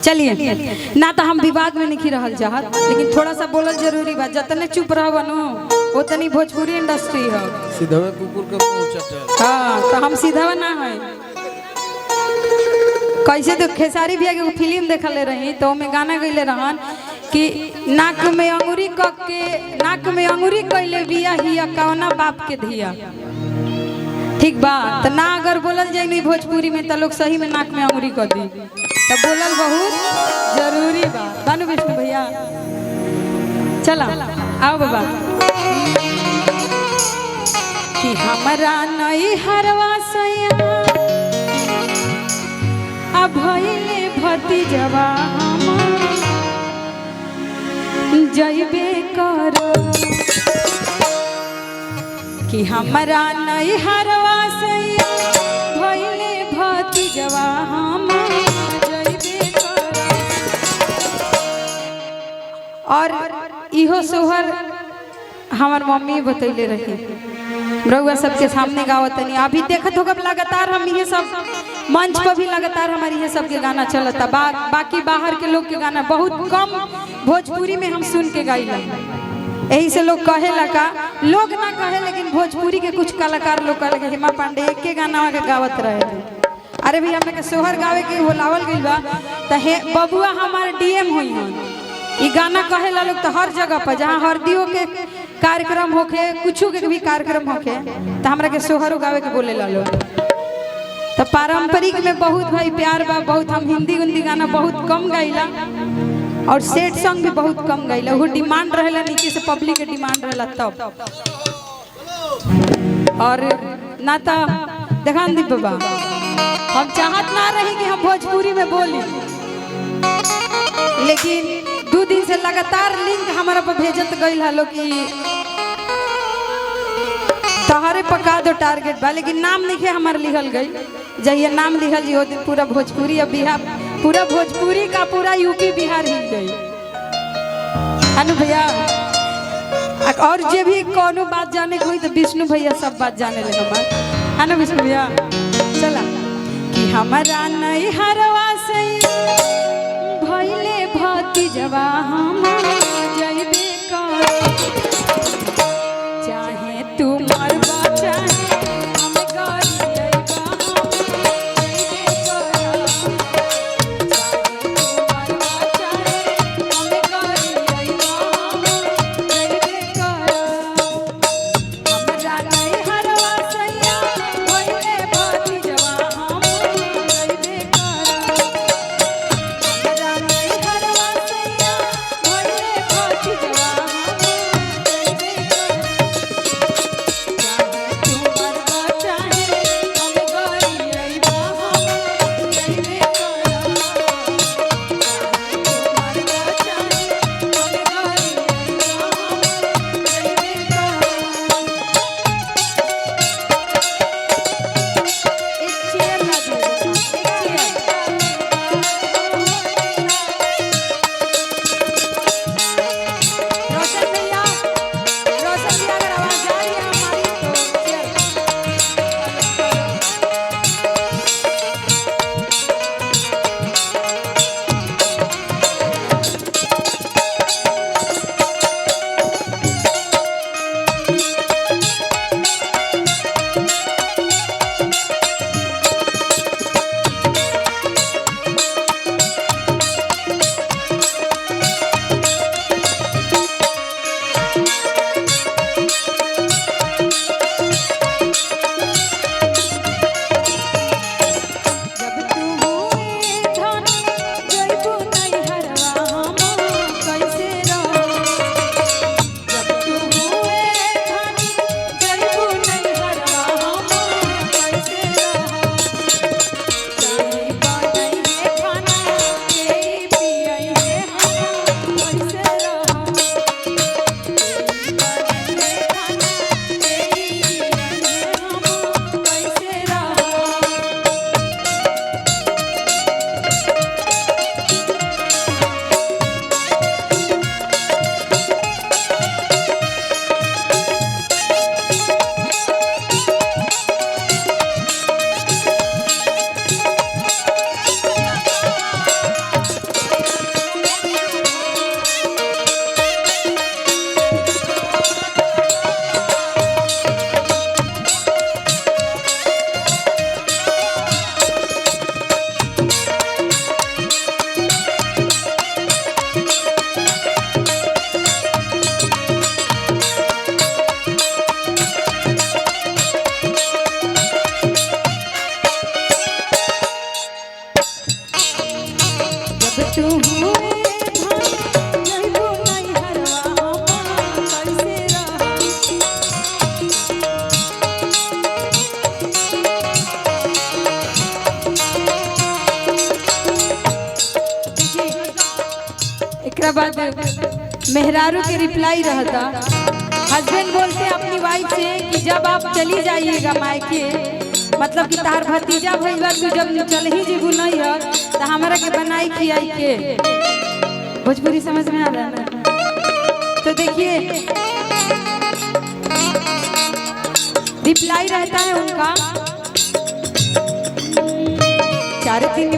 चलिए ना तो हम विवाद में नहीं रहल चाहत, लेकिन थोड़ा सा बोलल जरूरी बा। जतने चुप रह बनू उतनी भोजपुरी इंडस्ट्री है। सीधवे कुकुर के मुंह चटे। हाँ तो हम सीधवा ना है। कैसे तो खेसारी भैया के फिल्म देखले रही तो में गाना गईले रहन कि नाक में अंगूरी कक के नाक में अंगूरी कैले बिया हिया कौना बाप के धिया। ठीक बा तो ना अगर बोलल जाए नहीं भोजपुरी में तो लोग सही में नाक में अंगूरी कर दी, तो बोलल बहुत जरूरी बा। बानू विष्णु भैया चला आओ बाबा कि हमरा नई हरवा सैया अब भइले भतीजवा जइबे करो कि हमरा नई हरवा सैया भइले भतीजवा और इहो सोहर हमार मम्मी बतैले रही रउआ सबके सामने गावत नहीं। अभी देखत होगा लगातार हम ये सब मंच पर भी लगातार हमारी ये सब के गाना चलता। बाकी बाहर के लोग के गाना बहुत कम भोजपुरी में हम सुन के गाइला। यही से लोग कहे लगा, लोग ना कहे लेकिन भोजपुरी के कुछ कलाकार लोग कहे हेमा पांडे एक के गाना के गावत रहे थे। अरे भैया हमने के सोहर गावे के बोलावल गई बा तो हे बबुआ हमारे डीएम हुई हैं। ये गाना कहे ला लोग तो हर जगह पर जहाँ हरदियों के कार्यक्रम होके कुछ के भी कार्यक्रम होके तो हमरा के सोहर गावे के बोले ला लोग। तो पारंपरिक में बहुत भाई प्यार बा। बहुत हम हिंदी उंदी गाना बहुत कम गाइला और सेट सॉन्ग भी बहुत कम गाइला। वो डिमांड रहेला नीचे से पब्लिक के डिमांड रहेला तब। और ना तो देखा दीप बाबा हम चाहत ना रही कि हम भोजपुरी में बोली, लेकिन 2 दिन से लगातार लिंक हमारा पर भेजत गई हलो कि तहरे पका दो टारगेट बा, लेकिन नाम नहीं है हमारे लिखल गई। जहिए नाम लिखल जी वो दिन पूरा भोजपुरी अब बिहार पूरा भोजपुरी का पूरा यूपी बिहार हिल गई अनु भैया। और जे भी कोनो बात जाने को हुई तो विष्णु भैया सब बात जाने लगे हमार अनु विष्णु भैया चला कि हमारा नहीं हरवा से भइले भतीजवा हम जइबे कर चाहे तू मरबा चाहे हम गरी अइबा हम जइबे कर चाहे तू मरबा चाहे हम गरी अइबा हम जइबे कर हमरा नहीं हरवा सैया भइले भतीजवा हम जइबे कर। तू हुए धन जइबो नहीं हरवा कैसे रह। एकरा बाद मेहरारू के रिप्लाई रहता, हस्बैंड बोलते अपनी वाइफ से कि जब आप चली जाइएगा मायके, मतलब कि तार भतीजा भैया तू जब चल ही जीबू नहीं है तो हमारा के बनाई खियाई के। भोजपुरी समझ में आ रहा है? तो देखिए रिप्लाई रहता है उनका, 4 दिन